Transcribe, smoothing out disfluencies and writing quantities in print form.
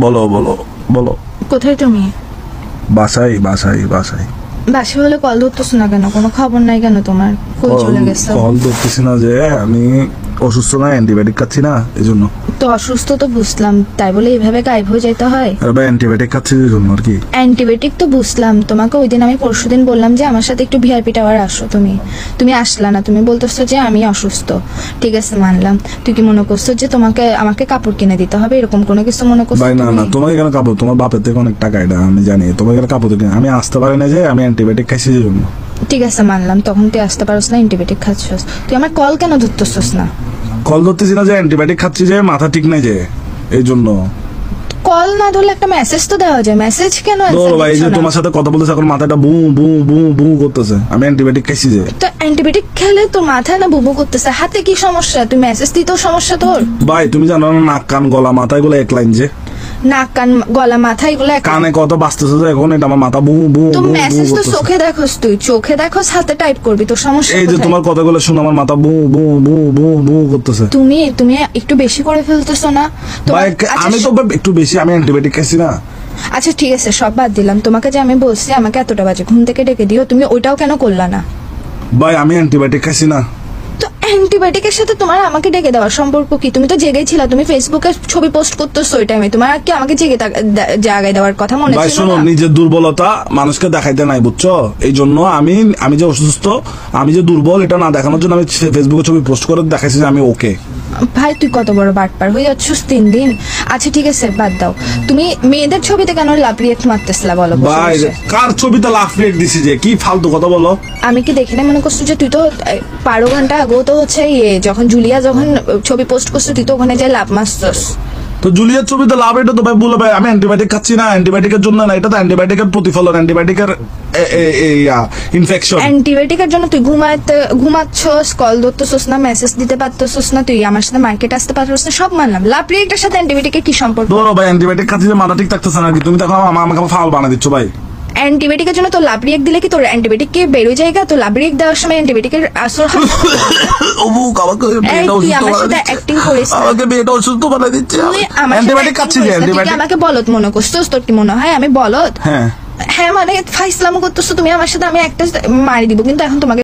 বলো বলো বলো। কোথায় তুমি? বাসায় বাসায় বাসায়। বাসে হলে কল ধরতেছো না কেন? কোনো খবর নাই কেন তোমার? কই চলে গেছো? কল ধরতেছি না যে আমি অসুস্থ না, অ্যান্টিবায়োটিক খাচ্ছি না এই জন্য। তো অসুস্থ তো বুঝলাম, তাই বলে এইভাবে গায়েব হয়ে যেতে হয়? অ্যান্টিবায়োটিক খাচ্ছি এই জন্য আর কি। অ্যান্টিবায়োটিক তো বুঝলাম, তোমাকে ওই দিন আমি পরশুদিন বললাম যে আমার সাথে একটু ভিআইপি টাওয়ার আসো, তুমি আসলা না, তুমি বলতেছো যে আমি অসুস্থ। ঠিক আছে মানলাম, তুই কি মনে করছো যে আমাকে কাপড় কিনে দিতে হবে এরকম কোনো কিছু মনে করছো? ভাই না না, তোমাকে কেন কাপড়? তোমার বাপের থেকে অনেক টাকা, এটা আমি জানি। তোমাকে কেন কাপড় কিনে? আমি আসতে পারি না যে আমি অ্যান্টিবায়োটিক খাইছি এই জন্য। ঠিক আছে মানলাম, তখন তুই আসতে পারছ না, অ্যান্টিবায়োটিক খাচ্ছস, তুই আমার কল কেন ধরতেছস না? কল ধরতেছি না যে অ্যান্টিবায়োটিক খাচ্ছি যে মাথা ঠিক নাই যে এই জন্য। কল না ধরলে একটা মেসেজ তো দেওয়া যায়, মেসেজ কেন ধরো ভাই, যে তোমার সাথে কথা বলতেছে এখন মাথাটা বু বু বু বু করতেছে, আমি অ্যান্টিবায়োটিক খাইছি যে। তো অ্যান্টিবায়োটিক খেলে তোর মাথায় না বুবু করতেছে, হাতে কি সমস্যা? তুই মেসেজ দিতেও সমস্যা তোর? ভাই তুমি জানো না, নাক কান গলা মাথা এগুলো এক লাইন যে। নাক কান গলা মাথা এগুলো কানে কত বাঁচতেছে যে এখন, এটা আমার মাথা বু বু তো বু মেসেজ তো করতেছে। চোখে দেখোস, তুই চোখে দেখোস, হাতে টাইপ করবি, তোর সমস্যা এই যে কোথায়? তোমার কথাগুলো শুনে আমার মাথা বু বু বু বু বু করতেছে। তুমি একটু বেশি করে ফেলতেছো না? ভাই আচ্ছা, আমি তো একটু বেশি, আমি অ্যান্টিবায়োটিক খাইছি না। আচ্ছা ঠিক আছে, সব বাদ দিলাম, তোমাকে যে আমি বলছি আমাকে এতটা বাজে ঘুম থেকে ডেকে দিও, তুমি ওইটাও কেন করলা না? ভাই আমি অ্যান্টিবায়োটিক খাইছি না। তো অ্যান্টিবায়োটিকের সাথে তোমার আমাকে ডেকে দেওয়ার সম্পর্ক কি? তুমি তো জেগেই ছিলা, তুমি ফেসবুকে ছবি পোস্ট করতেছো ওই টাইমে, তোমার কি আমাকে জাগায় দেওয়ার কথা মনে ভাই ছিল শোনো, না? নিজের দুর্বলতা মানুষকে দেখাইতে নাই, বুঝছো? এই জন্য আমি যে অসুস্থ, আমি যে দুর্বল, এটা না দেখানোর জন্য আমি ফেসবুকে ছবি পোস্ট করে দেখাইছি যে আমি ওকে। ভাই তুই কত বড় বাটপার হয়ে যাচ্ছিস 3 দিন। আচ্ছা ঠিক আছে বাদ দাও, তুমি মেয়েদের ছবিতে কেন লাভ রিয়েক্ট মারতেছিলা বলো বসে ভাই বসে? কার ছবিতে লাফ রেট দিছি যে? কি ফালতু কথা বলো। আমি কি দেখে না মনে করছো যে তুই তো 12 ঘন্টা আগেও তো হচ্ছে যখন জুলিয়া যখন ছবি পোস্ট করছো তুই তো ওখানে যে লাভ মারছস। তো জুলিয়ার ছবিতে লাভ, এটা তো ভাই বলে ভাই আমি অ্যান্টিবায়োটিক খাচ্ছি না, অ্যান্টিবায়োটিকের জন্য না, এটা তো অ্যান্টিবায়োটিকের প্রতিফলন, অ্যান্টিবায়োটিকের ইনফেকশন। অ্যান্টিবায়োটিকের জন্য তুই ঘুমাচ্ছস, কল ধরতেছস না, মেসেজ দিতে পারতেছস না, তুই আমার সাথে মার্কেট আসতে পারছস না, সব মানলাম। লাভ রিয়েক্টের সাথে অ্যান্টিবায়োটিকের কি সম্পর্ক? ধরো ভাই অ্যান্টিবায়োটিক খাচ্ছি যে মাথা ঠিক থাকতেছে না কি? তুমি তখন আমাকে ফাউল বানিয়ে দিচ্ছ ভাই। অ্যান্টিবায়োটিকের জন্য তোর লাভ রিয়েক্ট দিলে কি তোর অ্যান্টিবায়োটিক কে বেরোয় জায়গা? তো লাভ রিয়েক্ট দেওয়ার সময় অ্যান্টিবায়োটিকের আসর তুই আমার সাথে অ্যাক্টিং করিস না। আমাকে মেয়েটা অসুস্থ বানিয়ে দিচ্ছে। তুই আমার সাথে অ্যান্টিবায়োটিক acting খাচ্ছি যে, করিস না, তুই কি অ্যান্টিবায়োটিক। আমাকে বলদ মনে করছিস? তোর কি মনে হয় আমি বলদ? হ্যাঁ হ্যাঁ মানে ফাইসলামো করতেছো তুমি আমার সাথে, আমি একটা মারি দিব কিন্তু এখন তোমাকে